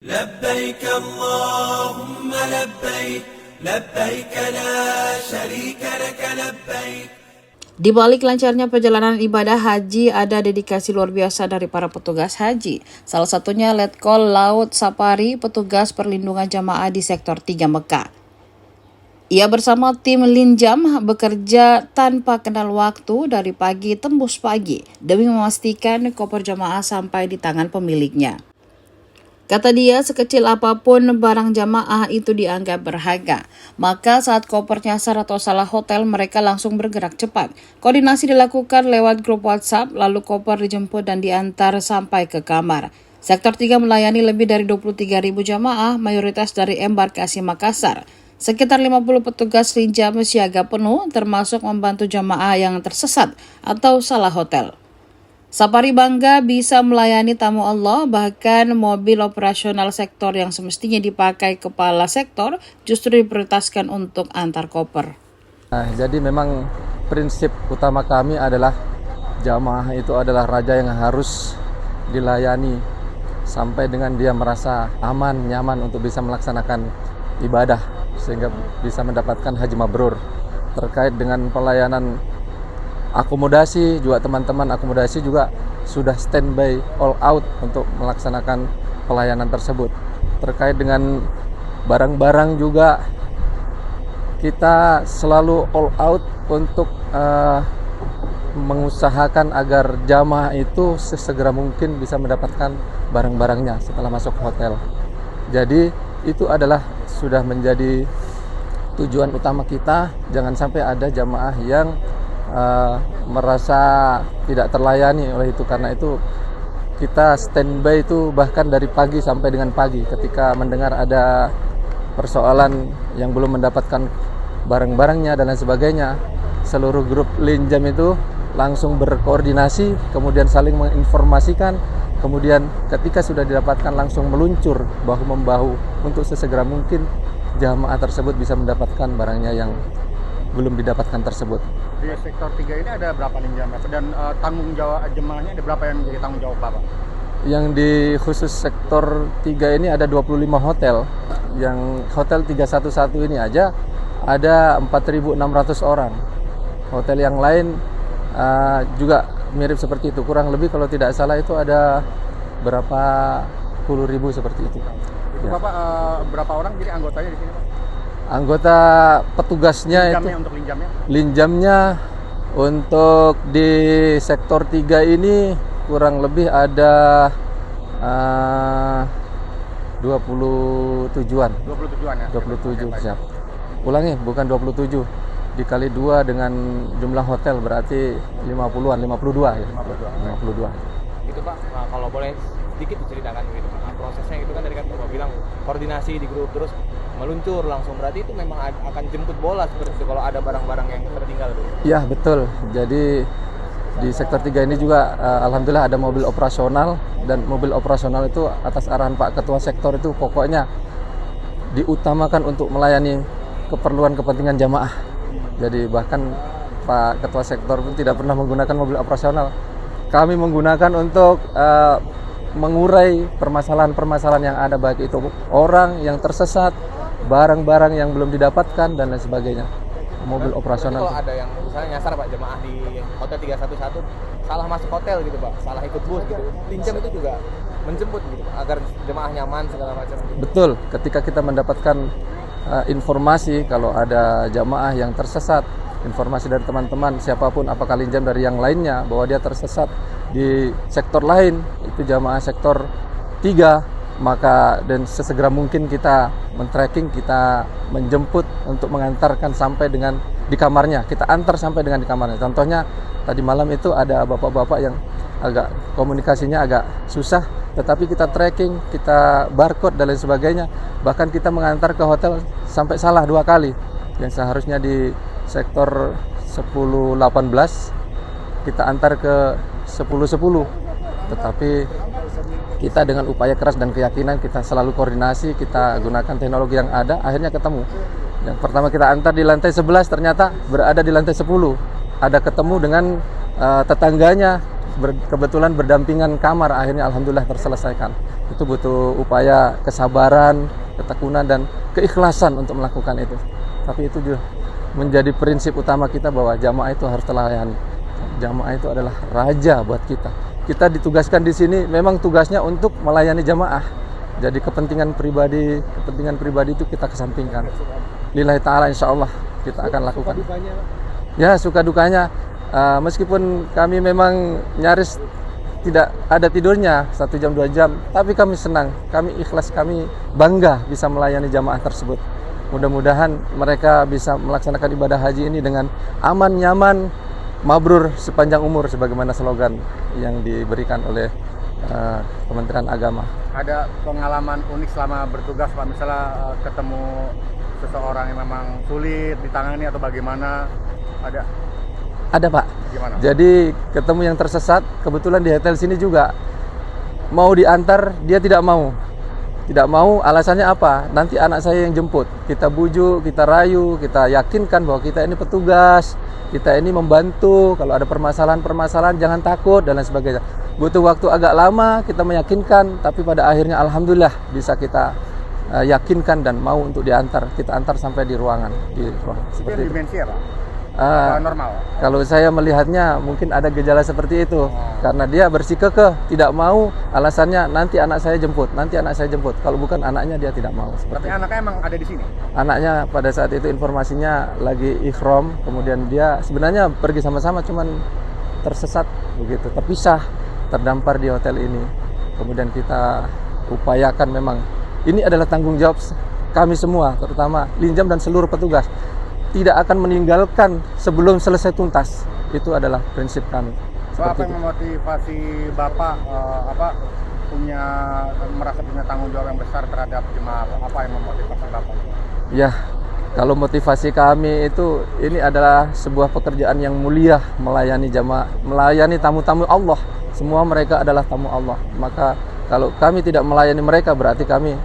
لبيك اللهم لبيك لبيك لا شريك لك لبيك. Di balik lancarnya perjalanan ibadah haji, ada dedikasi luar biasa dari para petugas haji. Salah satunya Letkol Laut Sapari, petugas perlindungan jamaah di Sektor 3 Mekah. Ia bersama tim Linjam bekerja tanpa kenal waktu dari pagi tembus pagi demi memastikan koper jamaah sampai di tangan pemiliknya. Kata dia, sekecil apapun barang jamaah itu dianggap berharga. Maka saat koper nyasar atau salah hotel, mereka langsung bergerak cepat. Koordinasi dilakukan lewat grup WhatsApp, lalu koper dijemput dan diantar sampai ke kamar. Sektor 3 melayani lebih dari 23.000 jamaah, mayoritas dari embarkasi Makassar. Sekitar 50 petugas Linjam siaga penuh, termasuk membantu jamaah yang tersesat atau salah hotel. Sapari bangga bisa melayani tamu Allah, bahkan mobil operasional sektor yang semestinya dipakai kepala sektor justru diprioritaskan untuk antar koper. Jadi memang prinsip utama kami adalah jamaah itu adalah raja yang harus dilayani sampai dengan dia merasa aman, nyaman untuk bisa melaksanakan ibadah sehingga bisa mendapatkan haji mabrur. Terkait dengan pelayanan akomodasi juga, teman-teman akomodasi juga sudah standby all out untuk melaksanakan pelayanan tersebut. Terkait dengan barang-barang juga kita selalu all out untuk mengusahakan agar jamaah itu sesegera mungkin bisa mendapatkan barang-barangnya setelah masuk hotel. Jadi itu adalah sudah menjadi tujuan utama kita, jangan sampai ada jamaah yang merasa tidak terlayani oleh itu. Karena itu kita standby itu bahkan dari pagi sampai dengan pagi. Ketika mendengar ada persoalan yang belum mendapatkan barang-barangnya dan lain sebagainya, seluruh grup Linjam itu langsung berkoordinasi, kemudian saling menginformasikan, kemudian ketika sudah didapatkan langsung meluncur bahu-membahu untuk sesegera mungkin jamaah tersebut bisa mendapatkan barangnya yang belum didapatkan tersebut. Di sektor 3 ini ada berapa Linjam dan tanggung jawab jemaahnya ada berapa yang jadi tanggung jawab Bapak? Yang di khusus sektor 3 ini ada 25 hotel. Yang hotel 311 ini aja ada 4.600 orang. Hotel yang lain juga mirip seperti itu. Kurang lebih kalau tidak salah itu ada berapa puluh ribu seperti itu. Itu Bapak berapa orang jadi anggotanya di sini Pak? Anggota petugasnya Linjamnya itu untuk Linjamnya? Linjamnya untuk di sektor 3 ini kurang lebih ada 27-an. 27-an ya? 27, siap. Ulangi, bukan 27. Dikali 2 dengan jumlah hotel berarti 50-an, 52 ya. 52. Itu Pak, kalau boleh sedikit diceritakan gitu Pak. Prosesnya itu kan dari kan Bapak bilang koordinasi di grup terus meluncur langsung, berarti itu memang akan jemput bola seperti itu kalau ada barang-barang yang tertinggal tuh. Iya, betul. Jadi di sektor 3 ini juga alhamdulillah ada mobil operasional, dan mobil operasional itu atas arahan Pak Ketua Sektor itu pokoknya diutamakan untuk melayani keperluan kepentingan jamaah. Jadi bahkan Pak Ketua Sektor pun tidak pernah menggunakan mobil operasional. Kami menggunakan untuk mengurai permasalahan-permasalahan yang ada, baik itu orang yang tersesat, barang-barang yang belum didapatkan dan lain sebagainya. Mobil operasional. Kalau ada yang misalnya nyasar Pak jemaah di hotel 311 salah masuk hotel gitu Pak, salah ikut bus gitu. Linjam itu juga menjemput gitu Pak, agar jemaah nyaman segala macam gitu. Betul, ketika kita mendapatkan informasi kalau ada jamaah yang tersesat, informasi dari teman-teman siapapun, apakah Linjam dari yang lainnya, bahwa dia tersesat di sektor lain, itu jamaah sektor 3, maka dan sesegera mungkin kita men-tracking, kita menjemput untuk mengantarkan sampai dengan di kamarnya, kita antar sampai dengan di kamarnya. Contohnya tadi malam itu ada bapak-bapak yang agak komunikasinya agak susah, tetapi kita tracking, kita barcode dan lain sebagainya. Bahkan kita mengantar ke hotel sampai salah 2 kali, yang seharusnya di sektor 10-18 kita antar ke 10-10, tetapi kita dengan upaya keras dan keyakinan, kita selalu koordinasi, kita gunakan teknologi yang ada, akhirnya ketemu. Yang pertama kita antar di lantai 11, ternyata berada di lantai 10. Ada ketemu dengan tetangganya, kebetulan berdampingan kamar, akhirnya alhamdulillah terselesaikan. Itu butuh upaya kesabaran, ketekunan dan keikhlasan untuk melakukan itu. Tapi itu juga menjadi prinsip utama kita bahwa jamaah itu harus terlayani. Jamaah itu adalah raja buat kita. Kita ditugaskan di sini memang tugasnya untuk melayani jamaah. Jadi kepentingan pribadi itu kita kesampingkan. Lillahi ta'ala insyaallah kita akan lakukan. Ya, suka dukanya meskipun kami memang nyaris tidak ada tidurnya 1 jam 2 jam, tapi kami senang, kami ikhlas, kami bangga bisa melayani jamaah tersebut. Mudah-mudahan mereka bisa melaksanakan ibadah haji ini dengan aman, nyaman, mabrur sepanjang umur sebagaimana slogan yang diberikan oleh Kementerian Agama. Ada Pengalaman unik selama bertugas Pak, misalnya ketemu seseorang yang memang sulit ditangani atau bagaimana? Ada Pak. Gimana? Jadi ketemu yang tersesat, kebetulan di hotel sini juga mau diantar, dia tidak mau. Tidak mau, alasannya apa? Nanti anak saya yang jemput. Kita bujuk, kita rayu, kita yakinkan bahwa kita ini petugas, kita ini membantu, kalau ada permasalahan-permasalahan jangan takut dan lain sebagainya. Butuh waktu agak lama kita meyakinkan, tapi pada akhirnya alhamdulillah bisa kita yakinkan dan mau untuk diantar. Kita antar sampai di ruangan. Seperti itu. Dimensi ya Pak? Normal? Kalau saya melihatnya mungkin ada gejala seperti itu. Karena dia bersikukuh, tidak mau, alasannya nanti anak saya jemput. Kalau bukan anaknya dia tidak mau. Tapi anaknya emang ada di sini? Anaknya pada saat itu informasinya lagi ikhram, kemudian dia sebenarnya pergi sama-sama, cuman tersesat begitu, terpisah, terdampar di hotel ini. Kemudian kita upayakan, memang ini adalah tanggung jawab kami semua, terutama Linjam dan seluruh petugas, tidak akan meninggalkan sebelum selesai tuntas. Itu adalah prinsip kami. Apa yang memotivasi Bapak merasa punya tanggung jawab yang besar terhadap jemaah? Apa yang memotivasi Bapak? Ya, kalau motivasi kami itu, ini adalah sebuah pekerjaan yang mulia, melayani jamaah, melayani tamu-tamu Allah. Semua mereka adalah tamu Allah. Maka kalau kami tidak melayani mereka, berarti kami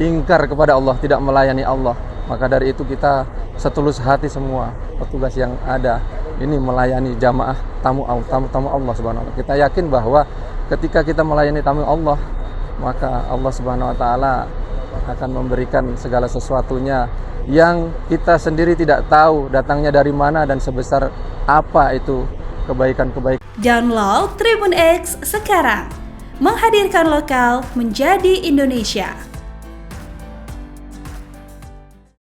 ingkar kepada Allah, tidak melayani Allah. Maka dari itu kita setulus hati semua petugas yang ada ini melayani jamaah tamu Allah Subhanahu wa taala. Kita yakin bahwa ketika kita melayani tamu Allah, maka Allah Subhanahu wa taala akan memberikan segala sesuatunya yang kita sendiri tidak tahu datangnya dari mana dan sebesar apa itu kebaikan-kebaikan. Download Tribun X sekarang, menghadirkan lokal menjadi Indonesia.